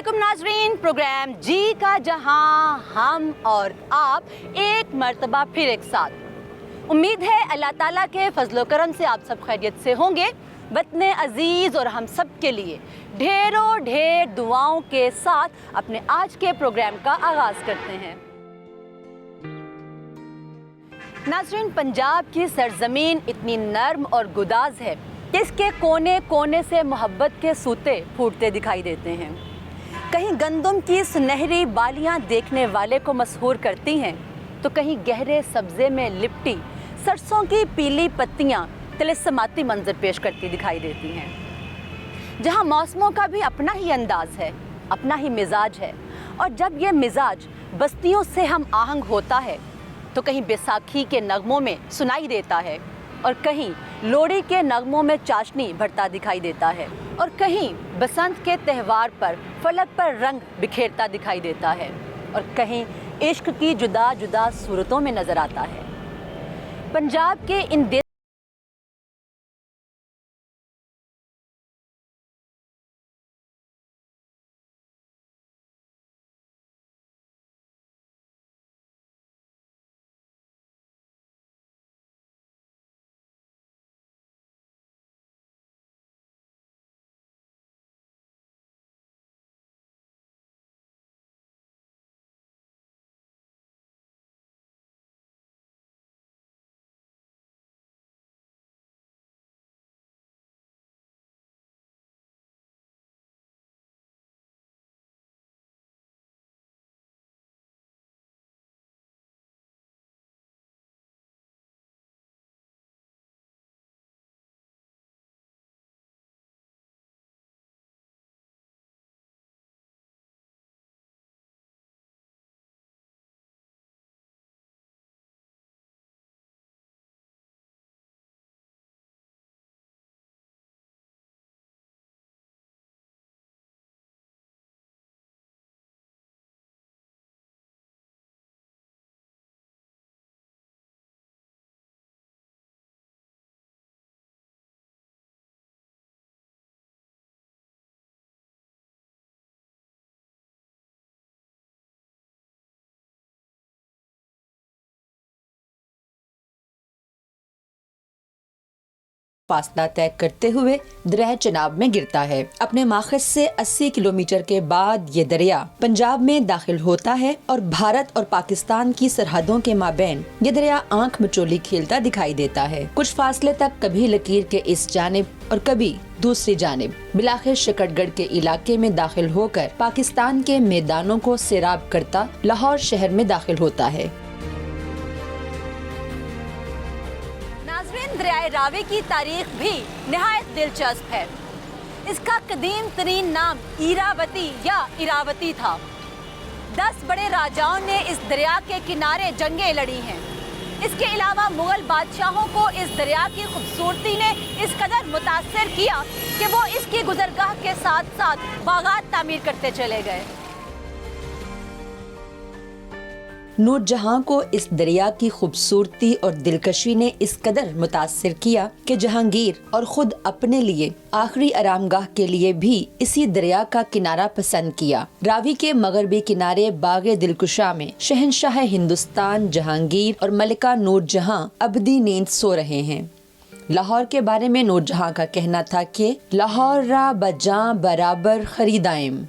अस्सलामुअलैकुम नाजरीन, प्रोग्राम जी का जहां हम और आप एक मर्तबा फिर एक साथ। उम्मीद है अल्लाह ताला के फजलो करम से आप सब खैरियत से होंगे। वतन अजीज़ और हम सब के लिए ढेरों ढेर दुआओं के साथ अपने आज के प्रोग्राम का आगाज़ करते हैं। नाजरीन, पंजाब की सरजमीन इतनी नर्म और गुदाज है कि इसके कोने कोने से मोहब्बत के सूते फूटते दिखाई देते हैं। कहीं गंदम की सुनहरी बालियां देखने वाले को मसहूर करती हैं, तो कहीं गहरे सब्जे में लिपटी सरसों की पीली पत्तियां तिलिस्माती मंजर पेश करती दिखाई देती हैं। जहां मौसमों का भी अपना ही अंदाज है, अपना ही मिजाज है, और जब ये मिजाज बस्तियों से हम आहंग होता है तो कहीं बैसाखी के नगमों में सुनाई देता है, और कहीं लोहड़ी के नगमों में चाशनी भरता दिखाई देता है, और कहीं बसंत के त्यौहार पर फलक पर रंग बिखेरता दिखाई देता है, और कहीं इश्क की जुदा जुदा सूरतों में नज़र आता है। पंजाब के इन फासला तय करते हुए दरिया चनाब में गिरता है। अपने माखज़ से 80 किलोमीटर के बाद ये दरिया पंजाब में दाखिल होता है और भारत और पाकिस्तान की सरहदों के माबैन ये दरिया आंख मचोली खेलता दिखाई देता है। कुछ फासले तक कभी लकीर के इस जानिब और कभी दूसरी जानिब बिलाखिर शकटगढ़ के इलाके में दाखिल होकर पाकिस्तान के मैदानों को सैराब करता लाहौर शहर में दाखिल होता है। दरियाए रावी की तारीख भी निहायत दिलचस्प है। इसका कदीम तरीन नाम इरावती या इरावती था। 10 बड़े राजाओं ने इस दरिया के किनारे जंगें लड़ी हैं। इसके अलावा मुगल बादशाहों को इस दरिया की खूबसूरती ने इस कदर मुतासिर किया कि वो इसकी गुजरगाह के साथ साथ बागात तामीर करते चले गए। नूरजहां को इस दरिया की खूबसूरती और दिलकशी ने इस कदर मुतासिर किया कि जहांगीर और खुद अपने लिए आखिरी आरामगाह के लिए भी इसी दरिया का किनारा पसंद किया। रावी के मगरबी किनारे बागे दिलकुशा में शहंशाह हिंदुस्तान जहांगीर और मलिका नूरजहां अबदी नींद सो रहे हैं। लाहौर के बारे में नूरजहां का कहना था कि लाहौर रा बजा बराबर खरीदाएम।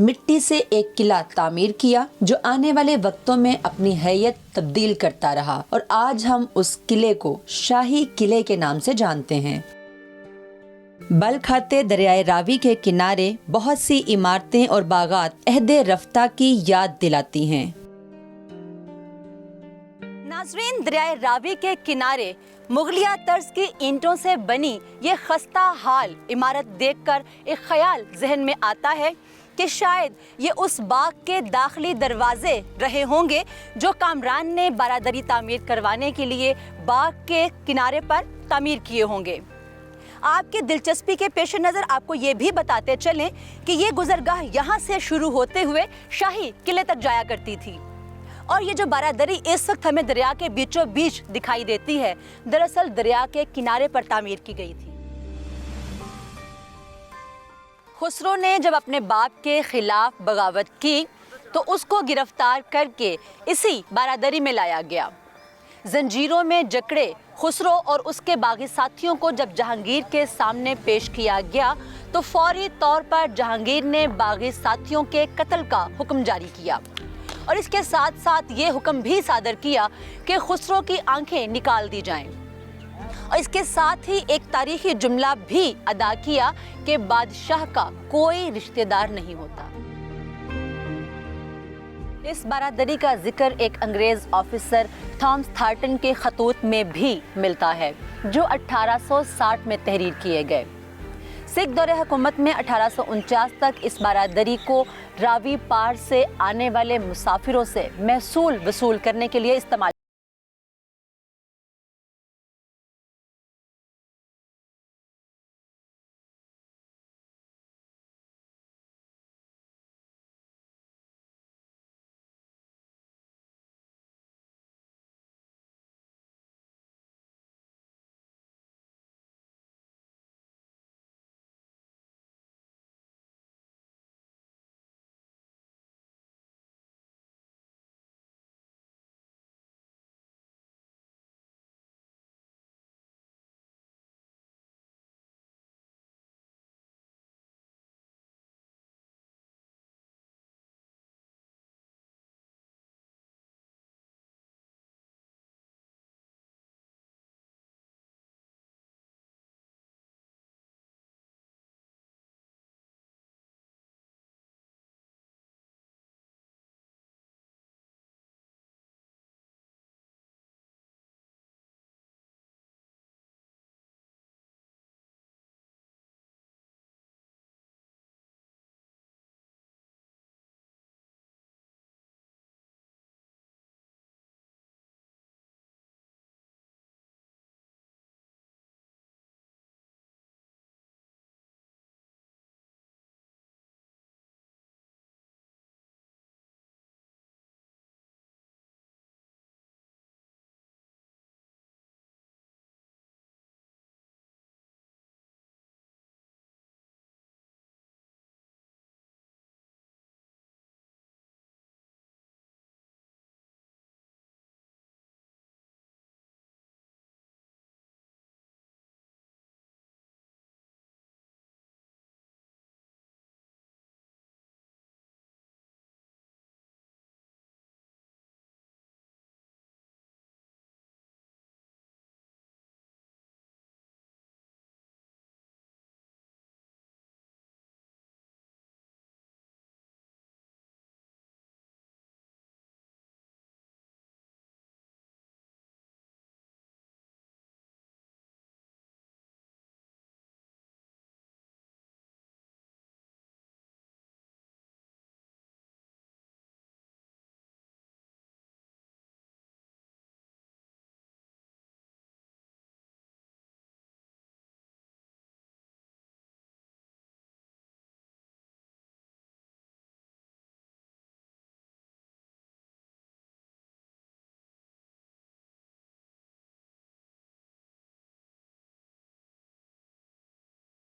मिट्टी से एक किला तामीर किया जो आने वाले वक्तों में अपनी हैयत तब्दील करता रहा और आज हम उस किले को शाही किले के नाम से जानते हैं। बल खाते दरियाए रावी के किनारे बहुत सी इमारतें और बागात अहदे रफ्ता की याद दिलाती हैं। नाज़रीन, दरियाए रावी के किनारे मुगलिया तर्ज की ईंटों से बनी ये खस्ता हाल इमारत देखकर एक ख्याल जहन में आता है कि शायद ये उस बाग के दाखिली दरवाजे रहे होंगे जो कामरान ने बारादरी तामीर करवाने के लिए बाग के किनारे पर तामीर किए होंगे। आपकी दिलचस्पी के पेश नज़र आपको ये भी बताते चलें कि ये गुजरगाह यहाँ से शुरू होते हुए शाही किले तक जाया करती थी और ये जो बारादरी इस वक्त हमें दरिया के बीचों बीच दिखाई देती है, दरअसल दरिया के किनारे पर तामीर की गई थी। खुसरो ने जब अपने बाप के खिलाफ बगावत की तो उसको गिरफ्तार करके इसी बारादरी में लाया गया। जंजीरों में जकड़े खुसरो और उसके बागी साथियों को जब जहांगीर के सामने पेश किया गया तो फौरी तौर पर जहांगीर ने बागी साथियों के कत्ल का हुक्म जारी किया और इसके साथ साथ ये हुक्म भी सादर किया कि खुसरो की आंखें निकाल दी जाएं और इसके साथ ही एक तारीखी जुमला भी अदा किया कि बादशाह का कोई रिश्तेदार नहीं होता। इस बारादरी का जिक्र एक अंग्रेज ऑफिसर थॉमस थार्टन के खतूत में भी मिलता है जो 1860 में तहरीर किए गए। सिख दौरे हुकूमत में 1849 तक इस बारादरी को रावी पार से आने वाले मुसाफिरों से महसूल वसूल करने के लिए इस्तेमाल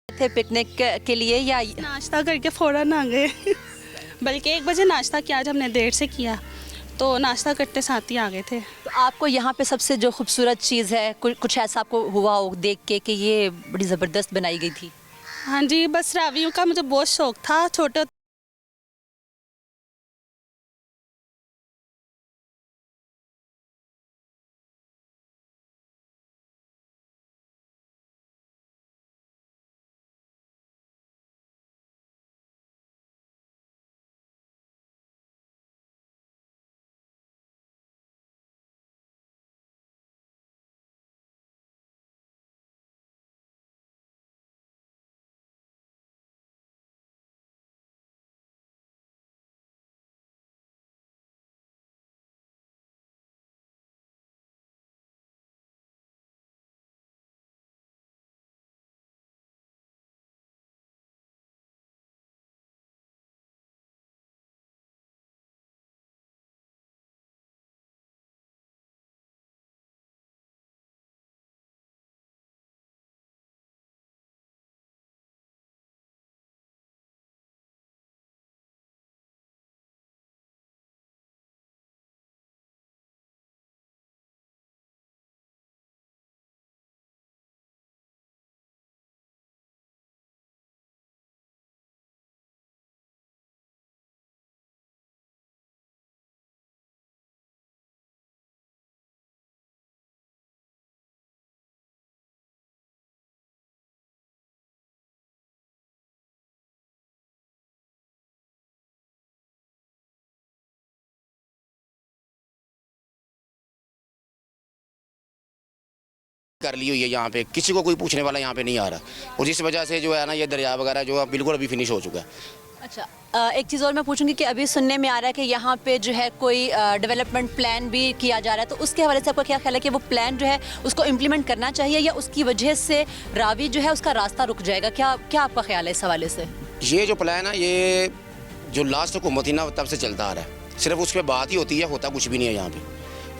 थे पिकनिक के लिए या नाश्ता करके फ़ौरन आ गए बल्कि 1 बजे नाश्ता किया, आज हमने देर से किया तो नाश्ता करते साथ ही आ गए थे। तो आपको यहाँ पे सबसे जो खूबसूरत चीज़ है कुछ ऐसा आपको हुआ हो देख के कि ये बड़ी ज़बरदस्त बनाई गई थी? हाँ जी, बस रावियों का मुझे बहुत शौक़ था। छोटे कर ली हुई है यहाँ पे, किसी को कोई पूछने वाला यहाँ पे नहीं आ रहा, और जिस वजह से जो है ना ये दरिया वगैरह जो है बिल्कुल अभी फिनिश हो चुका है। अच्छा, एक चीज़ और मैं पूछूंगी कि अभी सुनने में आ रहा है कि यहाँ पे जो है कोई डेवलपमेंट प्लान भी किया जा रहा है, तो उसके हवाले से आपका क्या ख्याल है कि वो प्लान जो है उसको इम्प्लीमेंट करना चाहिए या उसकी वजह से रावी जो है उसका रास्ता रुक जाएगा? क्या क्या आपका ख्याल है इस हवाले से? ये जो प्लान है ये जो लास्ट हुकूमत थी ना तब से चलता आ रहा है, सिर्फ उस पर बात ही होती है, होता कुछ भी नहीं है यहाँ पे।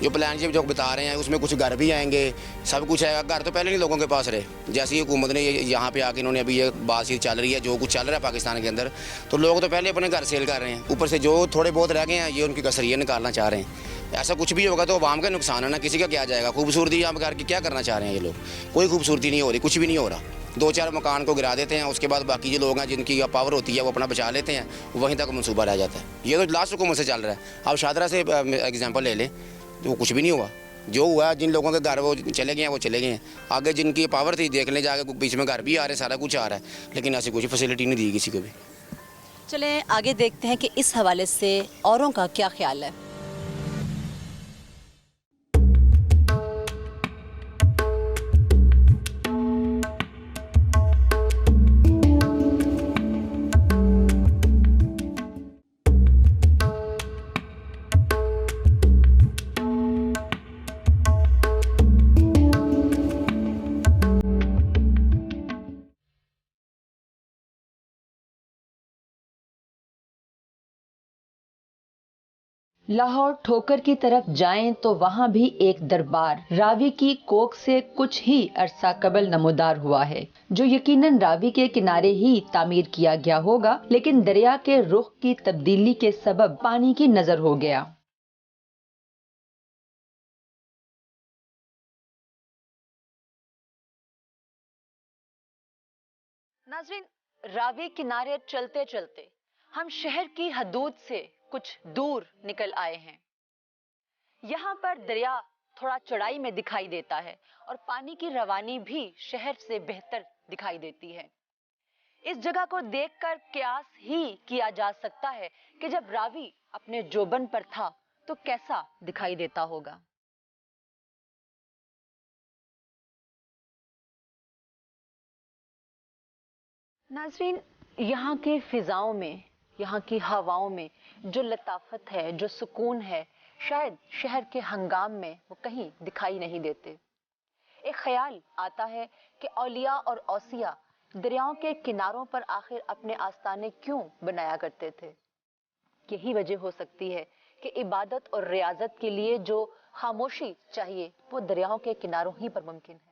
जो प्लान जो बता रहे हैं उसमें कुछ घर भी आएंगे, सब कुछ आएगा। घर तो पहले नहीं लोगों के पास रहे, जैसे ही हुकूमत ने यहाँ पे आके इन्होंने अभी ये बात चल रही है, जो कुछ चल रहा है पाकिस्तान के अंदर, तो लोग तो पहले अपने घर सेल कर रहे हैं, ऊपर से जो थोड़े बहुत रह गए हैं ये उनकी कसरियाँ निकालना चाह रहे हैं। ऐसा कुछ भी होगा तो आवाम का नुकसान है ना, किसी का क्या जाएगा। खूबसूरती यहाँ घर की क्या करना चाह रहे हैं ये लोग, कोई खूबसूरती नहीं हो रही, कुछ भी नहीं हो रहा। 2-4 मकान को गिरा देते हैं, उसके बाद बाकी जो लोग हैं जिनकी पावर होती है वो अपना बचा लेते हैं, वहीं तक मंसूबा रह जाता है। ये तो लास्ट हुकूमत से चल रहा है। अब शादरा से एग्जाम्पल ले लें तो कुछ भी नहीं हुआ, जो हुआ जिन लोगों के घर वो चले गए हैं वो चले गए हैं। आगे जिनकी पावर थी देख लें जाके, बीच में घर भी आ रहे हैं, सारा कुछ आ रहा है, लेकिन ऐसी कुछ फैसिलिटी नहीं दी किसी को भी। चलें आगे देखते हैं कि इस हवाले से औरों का क्या ख्याल है। लाहौर ठोकर की तरफ जाएं तो वहां भी एक दरबार रावी की कोख से कुछ ही अरसा कबल नमोदार हुआ है, जो यकीनन रावी के किनारे ही तामीर किया गया होगा, लेकिन दरिया के रुख की तब्दीली के सबब पानी की नजर हो गया। नाज़रीन, रावी किनारे चलते चलते हम शहर की हदूद से कुछ दूर निकल आए हैं। यहाँ पर दरिया थोड़ा चौड़ाई में दिखाई देता है और पानी की रवानी भी शहर से बेहतर दिखाई देती है। इस जगह को देखकर कयास ही किया जा सकता है कि जब रावी अपने जोबन पर था तो कैसा दिखाई देता होगा। नाज़रीन, यहाँ के फिजाओं में, यहाँ की हवाओं में जो लताफत है, जो सुकून है, शायद शहर के हंगाम में वो कहीं दिखाई नहीं देते। एक ख्याल आता है कि औलिया और औसिया दरियाओं के किनारों पर आखिर अपने आस्ताने क्यों बनाया करते थे। यही वजह हो सकती है कि इबादत और रियाजत के लिए जो खामोशी चाहिए वो दरियाओं के किनारों ही पर मुमकिन है।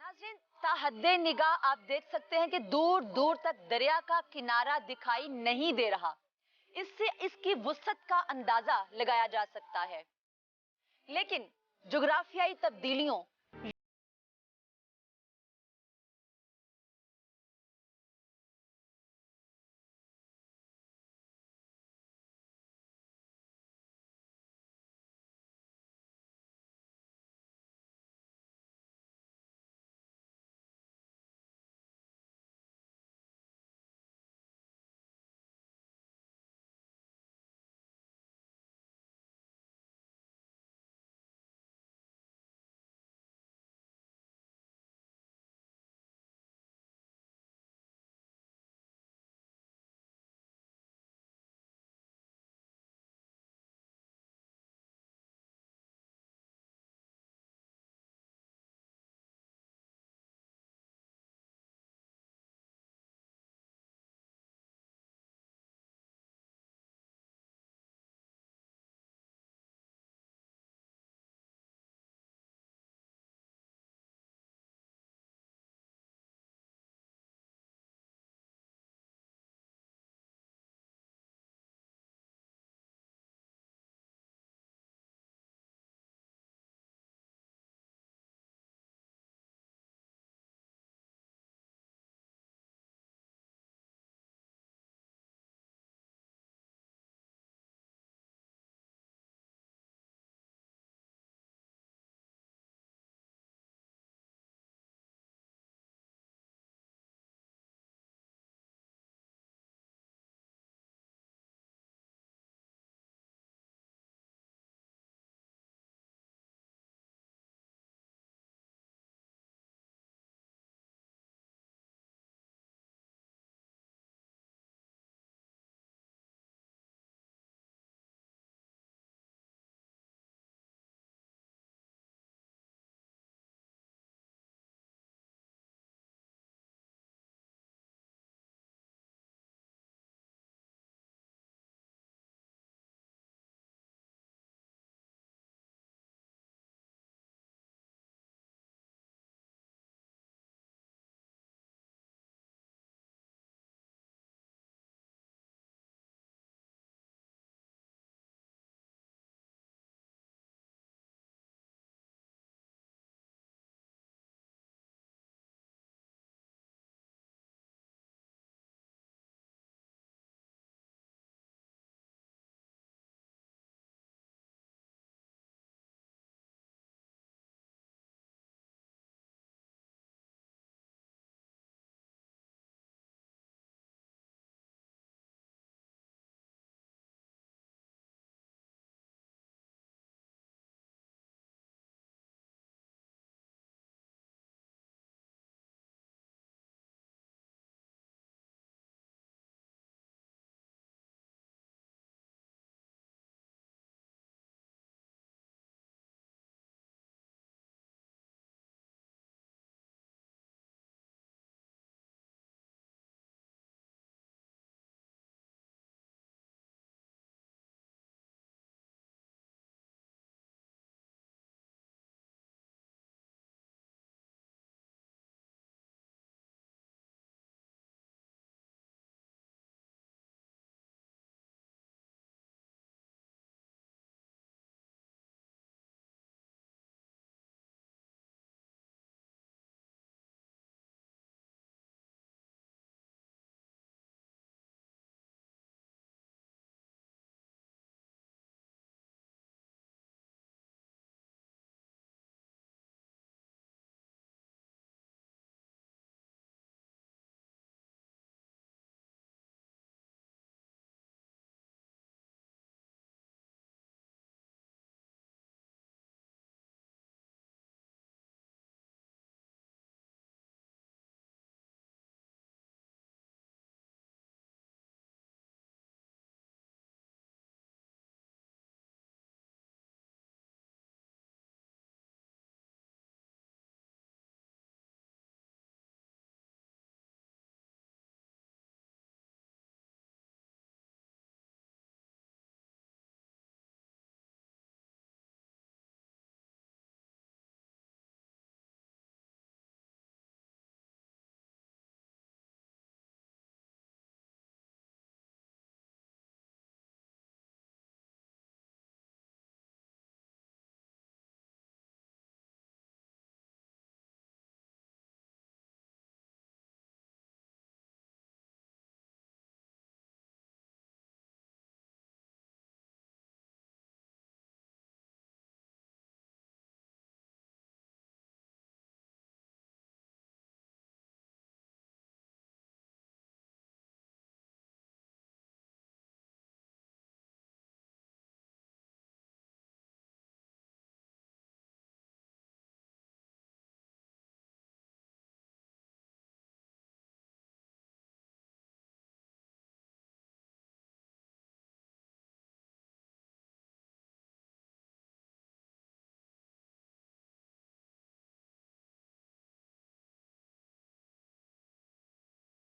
नाज़रीन, ताहद्दे निगाह आप देख सकते हैं कि दूर दूर तक दरिया का किनारा दिखाई नहीं दे रहा। इससे इसकी वुसअत का अंदाजा लगाया जा सकता है, लेकिन जुग्राफियाई तब्दीलियों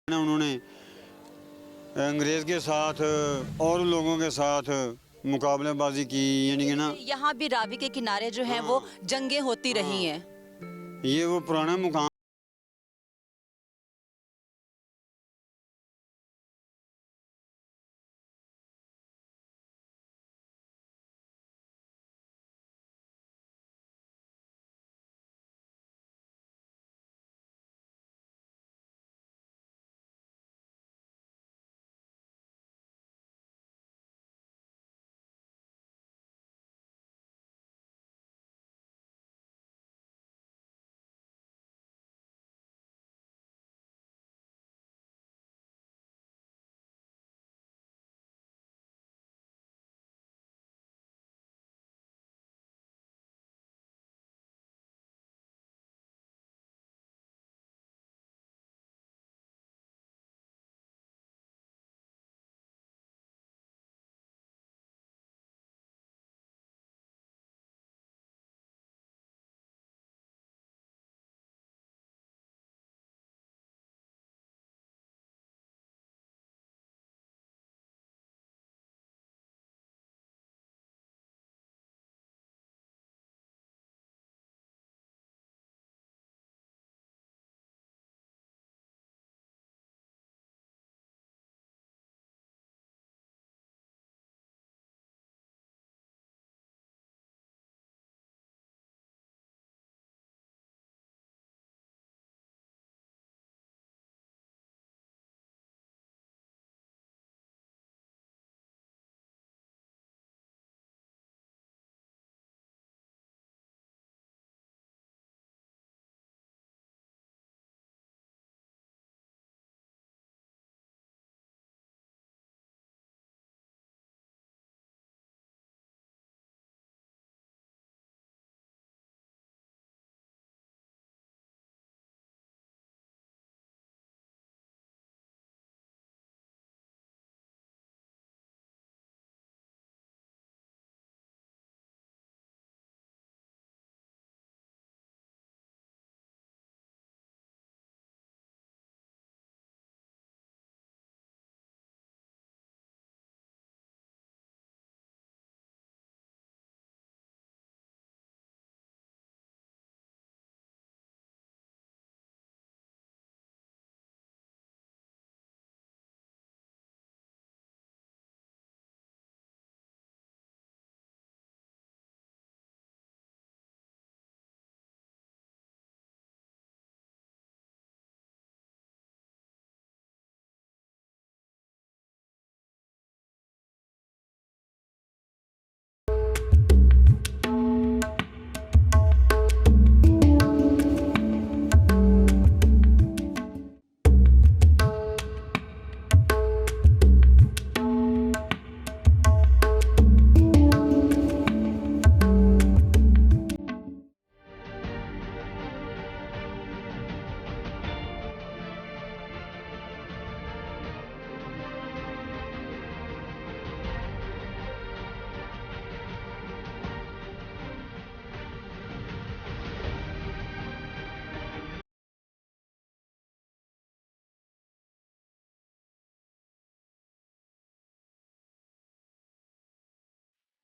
उन्होंने अंग्रेज़ के साथ और लोगों के साथ मुकाबलेबाजी की, यानी कि ना यहाँ भी रावी के किनारे जो हैं वो जंगें होती रही हैं। ये वो पुराना मुकाम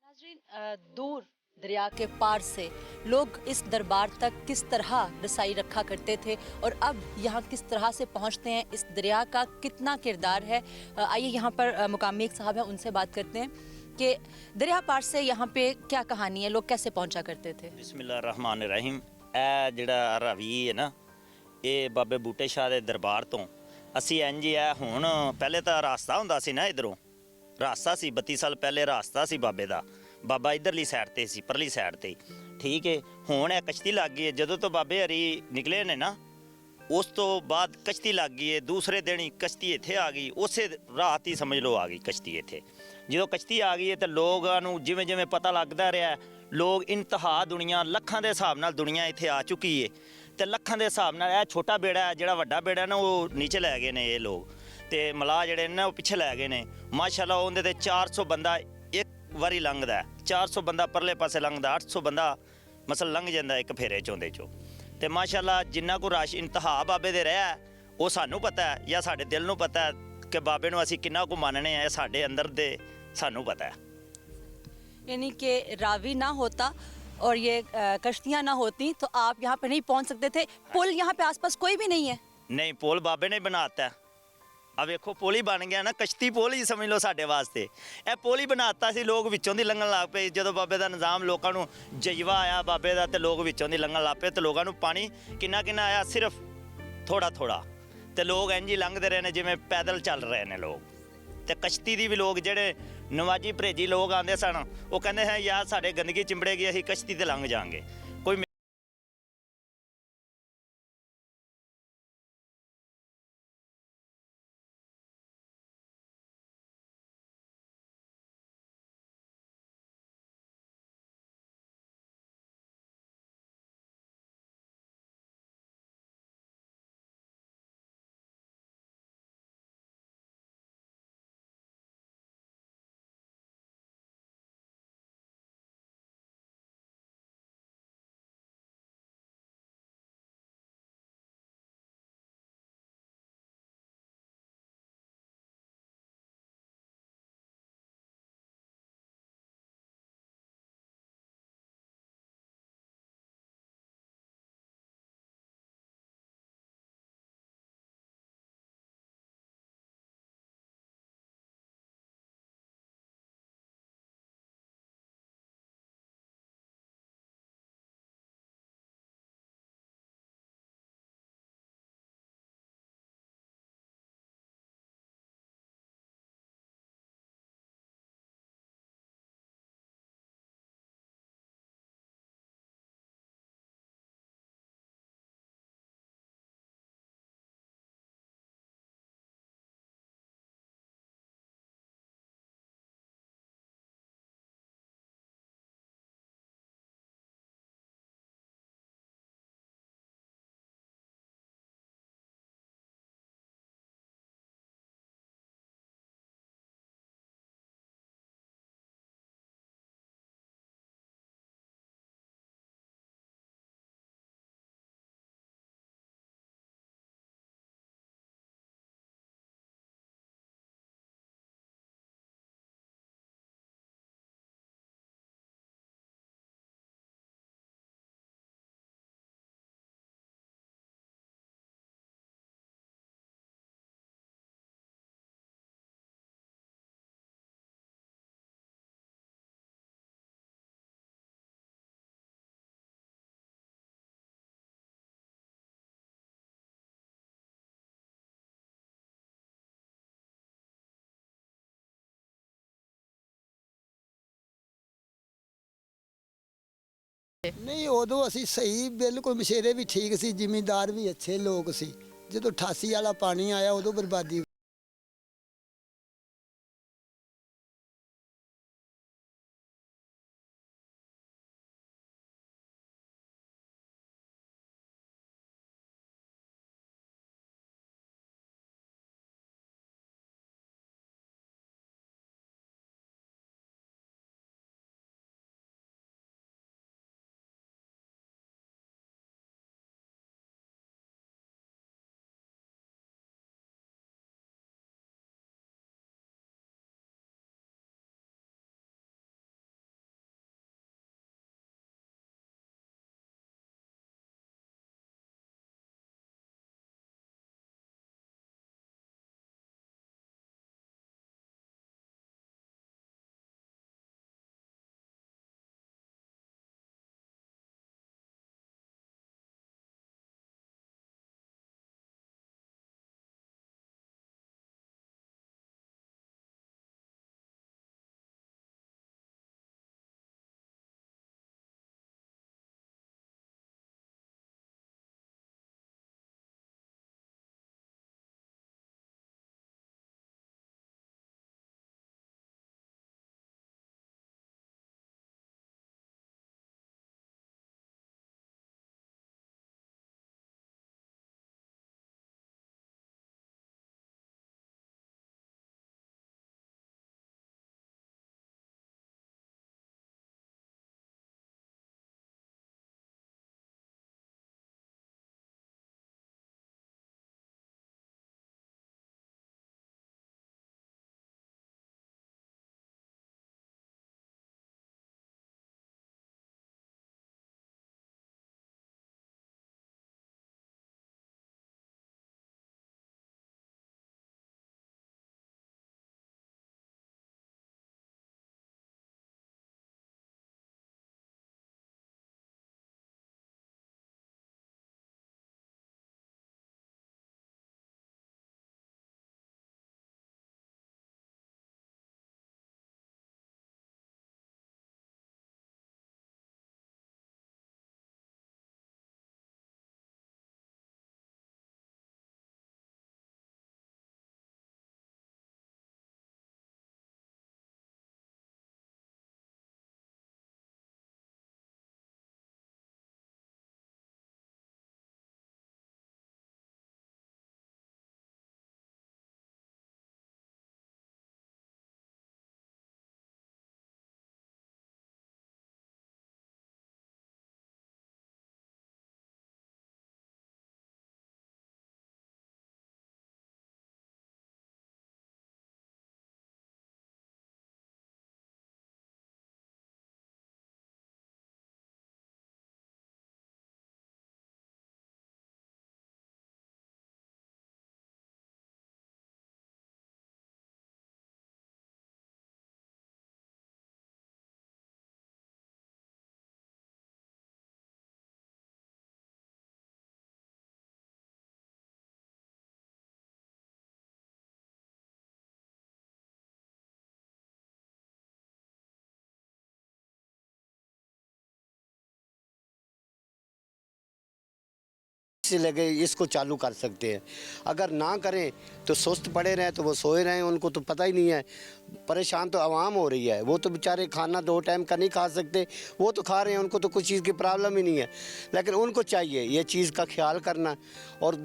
नाज़रीन, दूर दरिया के पार से लोग इस दरबार तक किस तरह रसाई रखा करते थे और अब यहाँ किस तरह से पहुँचते हैं, इस दरिया का कितना किरदार है। आइए यहाँ पर मुकामी एक साहब हैं, उनसे बात करते हैं कि दरिया पार से यहाँ पे क्या कहानी है, लोग कैसे पहुँचा करते थे। बिस्मिल्लाहिर्रहमानिर्रहीम। ए जिहड़ा रावी है ना, ये बाबे बूटे शाह दे दरबार तो असी इंज है। हुण पहले तो रास्ता हुंदा सी ना, इधरों रास्ता सी 32 साल पहले रास्ता सी बाबे दा। बाबा इधरली साइड ते सी, परली साइड ते, ठीक है। हुण ए कश्ती लग गई है, जदों तो बाबे हरी निकले ने ना, उस तो बाद कश्ती लग गई है। दूसरे दिन ही कश्ती इत्थे आ गई, उसे रात ही समझ लो आ गई कश्ती इत्थे। जो कश्ती आ गई है तो लोगों नूं जिवें जिवें पता लगदा रहा, लोग इंतहा दुनिया लखां दे हिसाब नाल दुनिया इत्थे आ चुकी है। तो लखां दे हिसाब नाल ए छोटा बेड़ा है, जिहड़ा वड्डा बेड़ा ना, वो नीचे लै गए ने ये लोग, ते मलाह जिहड़े ने वो पिछे लै गए ने। माशाअल्लाह उहदे ते 400 बंदा एक वारी लंघदा है, 400 बंदा परले पासे लंघदा, 800 बंदा मसल लंघ जांदा एक फेरे चोंदे चो। ते माशाअल्लाह जिन्ना को रश इंतहा बाबे दे रहा, ਉਹ ਸਾਨੂੰ ਪਤਾ ਹੈ ਜਾਂ ਸਾਡੇ ਦਿਲ ਨੂੰ ਪਤਾ ਹੈ ਕਿ ਬਾਬੇ ਨੂੰ ਅਸੀਂ ਕਿੰਨਾ ਕੁ ਮੰਨਣੇ ਆ, ਇਹ ਸਾਡੇ ਅੰਦਰ ਦੇ ਸਾਨੂੰ ਪਤਾ ਹੈ। यानी कि रावी ना होता और ये कश्तियाँ ना होती तो आप यहाँ पे नहीं पहुँच सकते थे। पुल यहाँ पे आसपास कोई भी नहीं है। ਨਹੀਂ ਪੁਲ ਬਾਬੇ ਨੇ ਬਣਾਤਾ। ਆ ਵੇਖੋ ਪੁਲ ਹੀ ਬਣ ਗਿਆ ਨਾ, ਕਸ਼ਤੀ ਪੁਲ ਹੀ ਸਮਝ ਲਓ ਸਾਡੇ ਵਾਸਤੇ। ਇਹ ਪੁਲ ਹੀ ਬਣਾਤਾ ਸੀ, ਲੋਕ ਵਿੱਚੋਂ ਦੀ ਲੰਘਣ ਲੱਗ ਪਏ। ਜਦੋਂ ਬਾਬੇ ਦਾ ਨਿਜ਼ਾਮ ਲੋਕਾਂ ਨੂੰ ਜਜ਼ਬਾ ਆਇਆ ਬਾਬੇ ਦਾ, ਤੇ ਲੋਕ ਵਿੱਚੋਂ ਦੀ ਲੰਘਣ ਲੱਗ ਪਏ, ਤੇ ਲੋਕਾਂ ਨੂੰ ਪਾਣੀ ਕਿੰਨਾ ਕਿੰਨਾ ਆਇਆ, ਸਿਰਫ ਥੋੜਾ ਥੋੜਾ, ਤੇ ਲੋਕ ਇੰਝ ਹੀ ਲੰਘਦੇ ਰਹੇ ਨੇ ਜਿਵੇਂ ਪੈਦਲ ਚੱਲ ਰਹੇ ਨੇ ਲੋਕ। ਤੇ ਕਸ਼ਤੀ ਦੀ ਵੀ ਲੋਕ ਜਿਹੜੇ ਨਵਾਜੀ ਭਰੇਜੀ ਲੋਕ ਆਉਂਦੇ ਸਨ, ਉਹ ਕਹਿੰਦੇ ਹੈ ਯਾਰ ਸਾਡੇ ਗੰਦਗੀ ਚਿੰਬੜੇਗੀ, ਅਸੀਂ ਕਸ਼ਤੀ ਤੇ ਲੰਘ ਜਾਾਂਗੇ। ਕੋਈ ਨਹੀਂ ਉਦੋਂ ਅਸੀਂ ਸਹੀ ਬਿਲਕੁਲ ਮਸ਼ੇਰੇ ਵੀ ਠੀਕ ਸੀ, ਜ਼ਿਮੀਂਦਾਰ ਵੀ ਅੱਛੇ ਲੋਕ ਸੀ। ਜਦੋਂ 88 ਵਾਲਾ ਪਾਣੀ ਆਇਆ ਉਦੋਂ ਬਰਬਾਦੀ से लगे इसको चालू कर सकते हैं। अगर ना करें तो सुस्त पड़े रहें तो वो सोए रहें, उनको तो पता ही नहीं है। परेशान तो आवाम हो रही है, वो तो बेचारे खाना 2 टाइम का नहीं खा सकते, वो तो खा रहे हैं, उनको तो कुछ चीज़ की प्रॉब्लम ही नहीं है, लेकिन उनको चाहिए ये चीज़ का ख्याल करना। और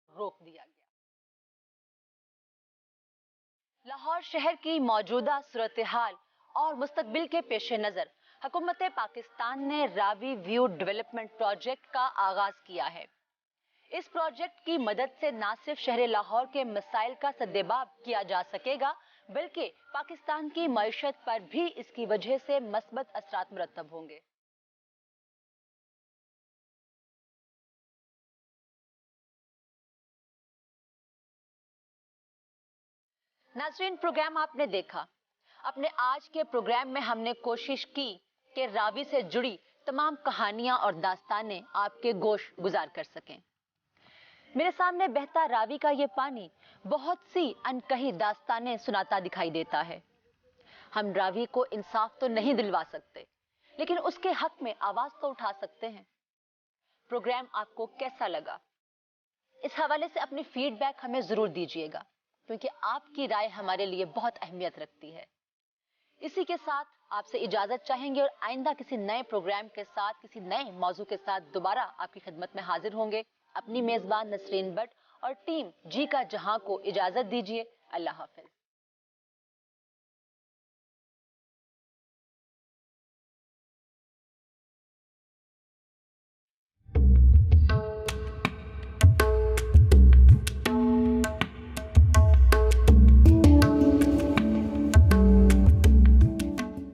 रोक दिया गया। लाहौर शहर की मौजूदा सूरत हाल और मुस्तकबिल के पेश नज़र हुकूमत पाकिस्तान ने रावी व्यू डेवलपमेंट प्रोजेक्ट का आगाज किया है। इस प्रोजेक्ट की मदद से न सिर्फ शहर लाहौर के मसाइल का सद्देबाब किया जा सकेगा, बल्कि पाकिस्तान की मईशत पर भी इसकी वजह से मस्बत असरात मुरतब होंगे। नाज़रीन, प्रोग्राम आपने देखा। अपने आज के प्रोग्राम में हमने कोशिश की कि रावी से जुड़ी तमाम कहानियां और दास्तानें आपके गोश गुजार कर सकें। मेरे सामने बहता रावी का ये पानी बहुत सी अनकही दास्तानें सुनाता दिखाई देता है। हम रावी को इंसाफ तो नहीं दिलवा सकते, लेकिन उसके हक में आवाज तो उठा सकते हैं। प्रोग्राम आपको कैसा लगा? इस हवाले से अपनी फीडबैक हमें जरूर दीजिएगा, क्योंकि आपकी राय हमारे लिए बहुत अहमियत रखती है। इसी के साथ आपसे इजाजत चाहेंगे और आइंदा किसी नए प्रोग्राम के साथ, किसी नए मौजू के साथ दोबारा आपकी खिदमत में हाजिर होंगे। अपनी मेजबान नसरीन बट और टीम जी का जहां को इजाजत दीजिए। अल्लाह हाफिज।